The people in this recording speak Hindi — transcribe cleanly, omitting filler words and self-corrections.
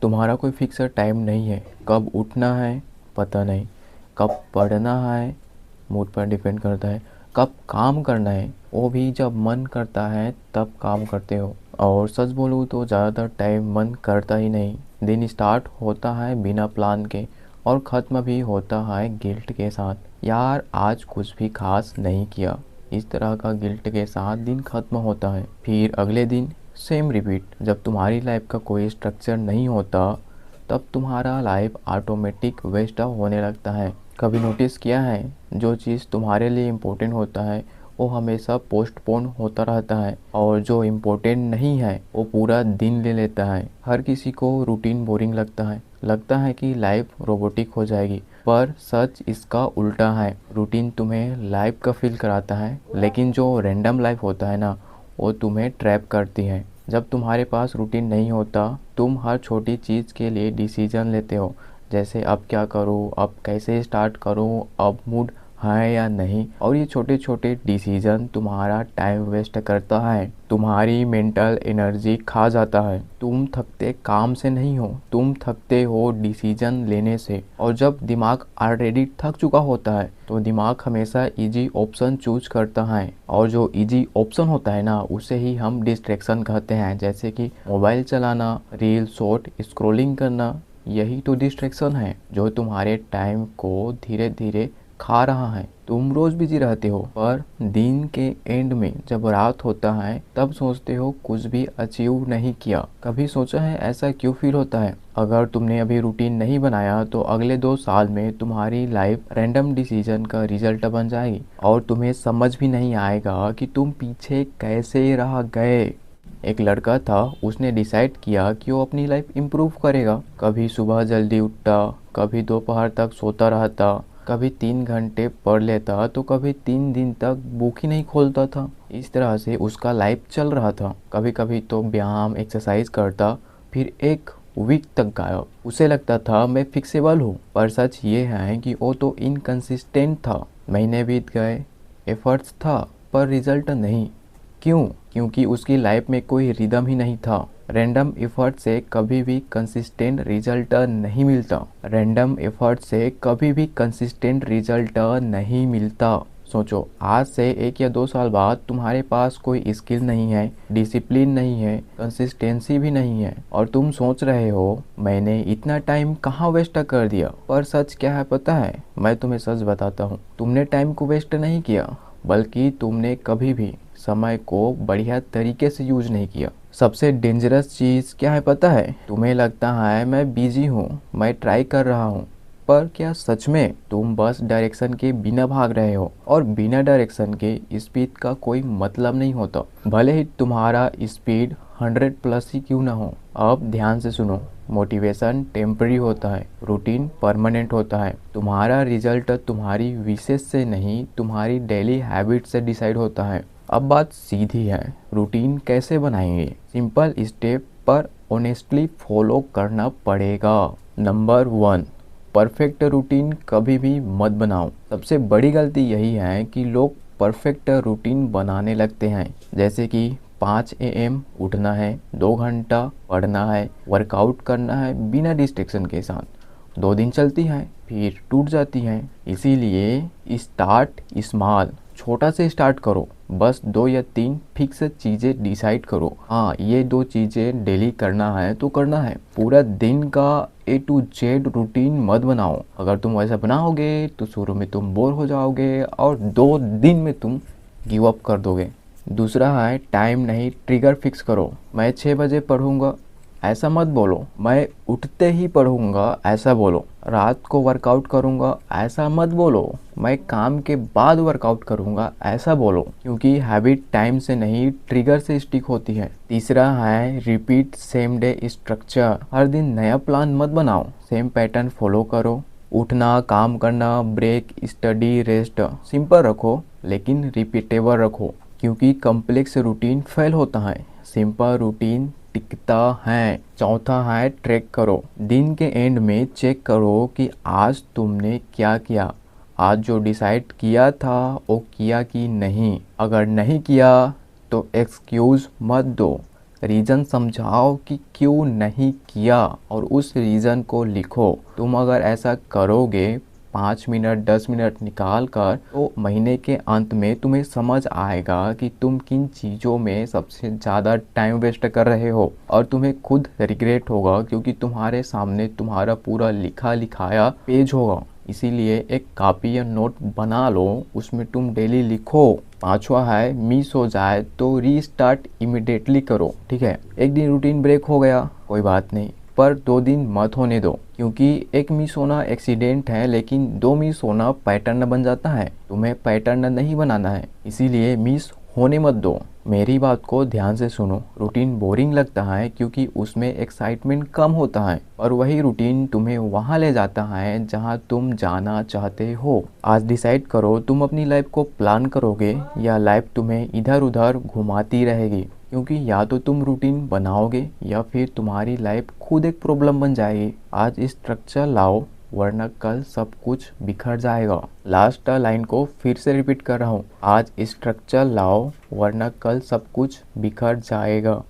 तुम्हारा कोई फिक्स टाइम नहीं है, कब उठना है पता नहीं, कब पढ़ना है मूड पर डिपेंड करता है, कब काम करना है वो भी जब मन करता है तब काम करते हो। और सच बोलूँ तो ज़्यादातर टाइम मन करता ही नहीं। दिन स्टार्ट होता है बिना प्लान के और ख़त्म भी होता है गिल्ट के साथ, यार आज कुछ भी खास नहीं किया। इस तरह का गिल्ट के साथ दिन ख़त्म होता है। फिर अगले दिन सेम रिपीट। जब तुम्हारी लाइफ का कोई स्ट्रक्चर नहीं होता तब तुम्हारा लाइफ ऑटोमेटिक वेस्ट होने लगता है। कभी नोटिस किया है, जो चीज़ तुम्हारे लिए इम्पोर्टेंट होता है वो हमेशा पोस्टपोन होता रहता है और जो इम्पोर्टेंट नहीं है वो पूरा दिन ले लेता है। हर किसी को रूटीन बोरिंग लगता है कि लाइफ रोबोटिक हो जाएगी, पर सच इसका उल्टा है। रूटीन तुम्हें लाइफ का फील कराता है, लेकिन जो रैंडम लाइफ होता है ना, वो तुम्हें ट्रैप करती है। जब तुम्हारे पास रूटीन नहीं होता तुम हर छोटी चीज़ के लिए डिसीजन लेते हो, जैसे अब क्या करूँ, अब कैसे स्टार्ट करूँ, अब मूड है या नहीं। और ये छोटे छोटे डिसीजन तुम्हारा टाइम वेस्ट करता है, तुम्हारी मेंटल एनर्जी खा जाता है। तुम थकते काम से नहीं हो, तुम थकते हो डिसीजन लेने से। और जब दिमाग ऑलरेडी थक चुका होता है तो दिमाग हमेशा इजी ऑप्शन चूज करता है, और जो इजी ऑप्शन होता है ना उसे ही हम डिस्ट्रैक्शन कहते हैं, जैसे कि मोबाइल चलाना, रील शॉर्ट स्क्रॉलिंग करना। यही तो डिस्ट्रैक्शन है जो तुम्हारे टाइम को धीरे धीरे खा रहा है। तुम रोज बिजी रहते हो, पर दिन के एंड में जब रात होता है तब सोचते हो कुछ भी अचीव नहीं किया। कभी सोचा है ऐसा क्यों फील होता है? अगर तुमने अभी रूटीन नहीं बनाया तो अगले 2 साल में तुम्हारी लाइफ रैंडम डिसीजन का रिजल्ट बन जाएगी और तुम्हें समझ भी नहीं आएगा कि तुम पीछे कैसे रह गए। एक लड़का था, उसने डिसाइड किया कि वो अपनी लाइफ इम्प्रूव करेगा। कभी सुबह जल्दी उठता, कभी दोपहर तक सोता रहता, कभी 3 घंटे पढ़ लेता तो कभी 3 दिन तक बुक ही नहीं खोलता था। इस तरह से उसका लाइफ चल रहा था। कभी कभी तो व्यायाम एक्सरसाइज करता, फिर एक वीक तक गायब। उसे लगता था मैं फिक्सेबल हूँ, पर सच ये है कि वो तो इनकंसिस्टेंट था। महीने बीत गए, एफर्ट्स था पर रिजल्ट नहीं। क्यों? क्योंकि उसकी लाइफ में कोई रिदम ही नहीं था। रैंडम एफर्ट से कभी भी कंसिस्टेंट रिजल्ट नहीं मिलता। रैंडम एफर्ट से कभी भी कंसिस्टेंट रिजल्ट नहीं मिलता। सोचो, आज से 1 या 2 साल बाद तुम्हारे पास कोई स्किल नहीं है, डिसिप्लिन नहीं है, कंसिस्टेंसी भी नहीं है, और तुम सोच रहे हो मैंने इतना टाइम कहाँ वेस्ट कर दिया। पर सच क्या है पता है? मैं तुम्हें सच बताता हूँ, तुमने टाइम को वेस्ट नहीं किया, बल्कि तुमने कभी भी समय को बढ़िया तरीके से यूज नहीं किया। सबसे डेंजरस चीज़ क्या है पता है? तुम्हें लगता है मैं बिजी हूँ, मैं ट्राई कर रहा हूँ, पर क्या सच में तुम बस डायरेक्शन के बिना भाग रहे हो? और बिना डायरेक्शन के स्पीड का कोई मतलब नहीं होता, भले ही तुम्हारा स्पीड 100+ ही क्यों ना हो। अब ध्यान से सुनो, मोटिवेशन टेम्पररी होता है, रूटीन परमानेंट होता है। तुम्हारा रिजल्ट तुम्हारी विशेष से नहीं, तुम्हारी डेली हैबिट से डिसाइड होता है। अब बात सीधी है, रूटीन कैसे बनाएंगे? सिंपल स्टेप पर ऑनेस्टली फॉलो करना पड़ेगा। नंबर 1, परफेक्ट रूटीन कभी भी मत बनाओ। सबसे बड़ी गलती यही है कि लोग परफेक्ट रूटीन बनाने लगते हैं, जैसे कि 5 AM उठना है, 2 घंटा पढ़ना है, वर्कआउट करना है बिना डिस्ट्रैक्शन के साथ। 2 दिन चलती है, फिर टूट जाती है। इसीलिए स्टार्ट स्मॉल, छोटा से स्टार्ट करो। बस 2 या 3 फिक्स चीज़ें डिसाइड करो। हाँ, ये 2 चीज़ें डेली करना है तो करना है। पूरा दिन का A to Z रूटीन मत बनाओ। अगर तुम वैसा बनाओगे तो शुरू में तुम बोर हो जाओगे और 2 दिन में तुम गिव अप कर दोगे। दूसरा है, टाइम नहीं ट्रिगर फिक्स करो। मैं 6 बजे पढ़ूंगा ऐसा मत बोलो, मैं उठते ही पढ़ूंगा ऐसा बोलो। रात को वर्कआउट करूंगा ऐसा मत बोलो, मैं काम के बाद वर्कआउट करूंगा ऐसा बोलो। क्योंकि हैबिट टाइम से नहीं, ट्रिगर से स्टिक होती है। तीसरा है, रिपीट सेम डे स्ट्रक्चर। हर दिन नया प्लान मत बनाओ, सेम पैटर्न फॉलो करो। उठना, काम करना, ब्रेक, स्टडी, रेस्ट, सिंपल रखो लेकिन रिपीटेबल रखो। क्योंकि कॉम्प्लेक्स रूटीन फेल होता है, सिंपल रूटीन टिकता है। चौथा है, ट्रैक करो। दिन के एंड में चेक करो कि आज तुमने क्या किया, आज जो डिसाइड किया था वो किया कि नहीं। अगर नहीं किया तो एक्सक्यूज मत दो, रीज़न समझाओ कि क्यों नहीं किया और उस रीज़न को लिखो। तुम अगर ऐसा करोगे 5 मिनट 10 मिनट निकाल कर, तो महीने के अंत में तुम्हें समझ आएगा कि तुम किन चीज़ों में सबसे ज़्यादा टाइम वेस्ट कर रहे हो और तुम्हें खुद रिग्रेट होगा, क्योंकि तुम्हारे सामने तुम्हारा पूरा लिखा लिखाया पेज होगा। इसीलिए एक कॉपी या नोट बना लो, उसमें तुम डेली लिखो। 5वां है, मिस हो जाए तो रीस्टार्ट इमिडिएटली करो। ठीक है, एक दिन रूटीन ब्रेक हो गया कोई बात नहीं, पर 2 दिन मत होने दो, क्योंकि एक मिस होना एक्सीडेंट है, लेकिन 2 मिस होना पैटर्न बन जाता है। तुम्हें पैटर्न नहीं बनाना है, इसीलिए मिस होने मत दो। मेरी बात को ध्यान से सुनो। रूटीन बोरिंग लगता है क्योंकि उसमें एक्साइटमेंट कम होता है, और वही रूटीन तुम्हें वहाँ ले जाता है जहाँ तुम जाना चाहते हो। आज डिसाइड करो, तुम अपनी लाइफ को प्लान करोगे या लाइफ तुम्हें इधर उधर घुमाती रहेगी, क्योंकि या तो तुम रूटीन बनाओगे या फिर तुम्हारी लाइफ खुद एक प्रॉब्लम बन जाएगी। आज स्ट्रक्चर लाओ, वरना कल सब कुछ बिखर जाएगा। लास्ट लाइन को फिर से रिपीट कर रहा हूँ, आज स्ट्रक्चर लाओ वरना कल सब कुछ बिखर जाएगा।